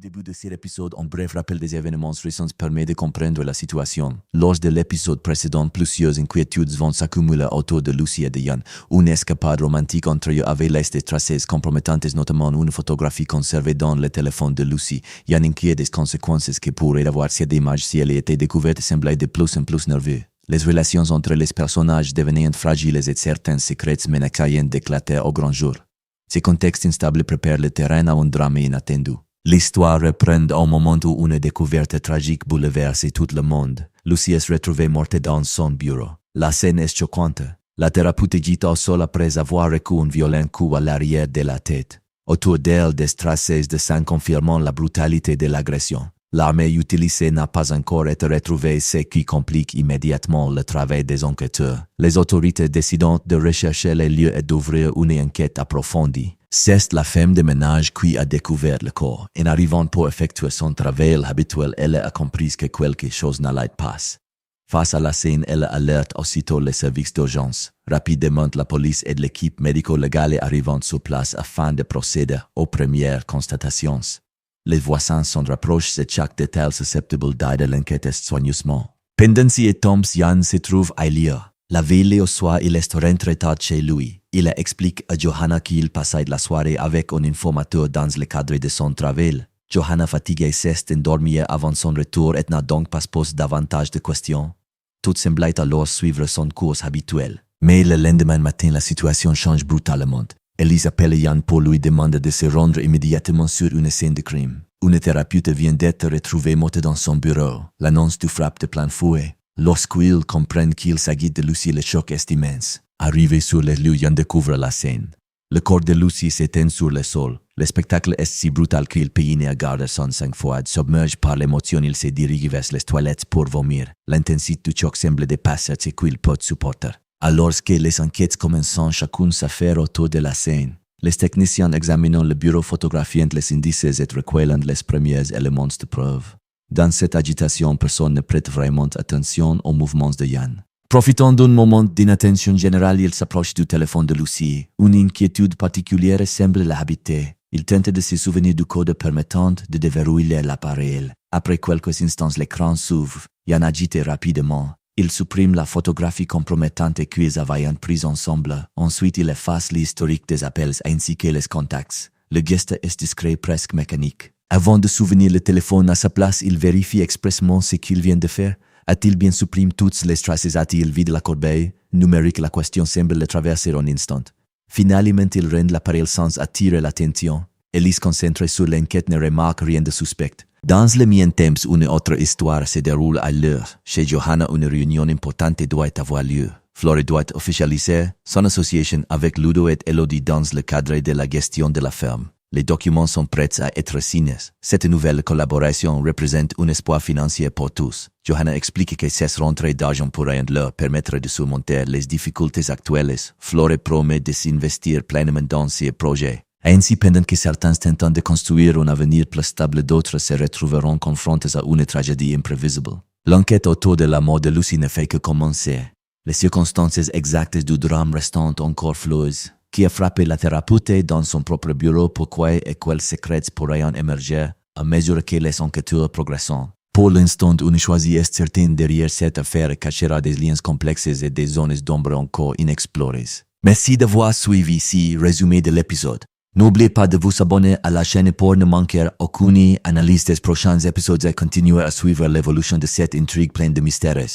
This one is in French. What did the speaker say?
début de cet épisode, un bref rappel des événements récents permet de comprendre la situation. Lors de l'épisode précédent, plusieurs inquiétudes vont s'accumuler autour de Lucy et de Yann. Une escapade romantique entre eux avait laissé des traces compromettantes, notamment une photographie conservée dans le téléphone de Lucy. Yann, inquiet des conséquences que pourrait avoir cette image si elle était découverte, semblait de plus en plus nerveux. Les relations entre les personnages devenaient fragiles et certains secrets menaçaient d'éclater au grand jour. Ce contexte instable prépare le terrain à un drame inattendu. L'histoire reprend au moment où une découverte tragique bouleverse tout le monde. Lucy est retrouvée morte dans son bureau. La scène est choquante. La thérapeute gît au sol après avoir reçu un violent coup à l'arrière de la tête. Autour d'elle, des traces de sang confirmant la brutalité de l'agression. L'arme utilisée n'a pas encore été retrouvée, ce qui complique immédiatement le travail des enquêteurs. Les autorités décident de rechercher les lieux et d'ouvrir une enquête approfondie. C'est la femme de ménage qui a découvert le corps. En arrivant pour effectuer son travail habituel, elle a compris que quelque chose n'allait pas. Face à la scène, elle alerte aussitôt les services d'urgence. Rapidement, la police et l'équipe médico-légale arrivent sur place afin de procéder aux premières constatations. Les voisins s'en rapprochent et chaque détail susceptible d'aider l'enquête soigneusement. Pendant ces temps, Yann se trouve ailleurs. La veille au soir, il est rentré tard chez lui. Il explique à Johanna qu'il passait la soirée avec un informateur dans le cadre de son travail. Johanna, fatiguée, s'est endormie avant son retour et n'a donc pas posé davantage de questions. Tout semblait alors suivre son cours habituel. Mais le lendemain matin, la situation change brutalement. Elise appelle Yann pour lui demander de se rendre immédiatement sur une scène de crime. Une thérapeute vient d'être retrouvée morte dans son bureau. L'annonce du frappe de plein fouet. Lorsqu'ils comprennent qu'il s'agit de Lucy, le choc est immense. Arrivé sur les lieux, Yann découvre la scène. Le corps de Lucy s'éteint sur le sol. Le spectacle est si brutal qu'il peine à garder son sang-froid. Submergé par l'émotion, il se dirige vers les toilettes pour vomir. L'intensité du choc semble dépasser ce qu'il peut supporter. Alors que les enquêtes commencent chacune s'affaire autour de la scène, les techniciens examinent le bureau, photographiant les indices et recueillant les premiers éléments de preuve. Dans cette agitation, personne ne prête vraiment attention aux mouvements de Yann. Profitant d'un moment d'inattention générale, il s'approche du téléphone de Lucy. Une inquiétude particulière semble l'habiter. Il tente de se souvenir du code permettant de déverrouiller l'appareil. Après quelques instants, l'écran s'ouvre. Yann agite rapidement. Il supprime la photographie compromettante qu'ils avaient prise ensemble. Ensuite, il efface l'historique des appels ainsi que les contacts. Le geste est discret, presque mécanique. Avant de souvenir le téléphone à sa place, il vérifie expressément ce qu'il vient de faire. A-t-il bien supprimé toutes les traces? A-t-il vidé la corbeille numérique? La question semble le traverser en instant. Finalement, il rend l'appareil sans attirer l'attention. Elise, concentrée sur l'enquête, ne remarque rien de suspect. Dans le même temps, une autre histoire se déroule à l'heure. Chez Johanna, une réunion importante doit avoir lieu. Flore doit officialiser son association avec Ludo et Elodie dans le cadre de la gestion de la ferme. Les documents sont prêts à être signés. Cette nouvelle collaboration représente un espoir financier pour tous. Johanna explique que cette rentrée d'argent pourrait leur permettre de surmonter les difficultés actuelles. Flore promet de s'investir pleinement dans ces projets. Ainsi, pendant que certains tentent de construire un avenir plus stable, d'autres se retrouveront confrontés à une tragédie imprévisible. L'enquête autour de la mort de Lucy ne fait que commencer. Les circonstances exactes du drame restent encore floues. Qui a frappé la thérapeute dans son propre bureau? Pourquoi et quels secrets pourraient en émerger à mesure que les enquêteurs progressent? Pour l'instant, une chose est certaine, derrière cette affaire cachera des liens complexes et des zones d'ombre encore inexplorées. Merci d'avoir suivi ce résumé de l'épisode. N'oubliez pas de vous abonner à la chaîne pour ne manquer aucune analyse des prochains épisodes et continuer à suivre l'évolution de cette intrigue pleine de mystères.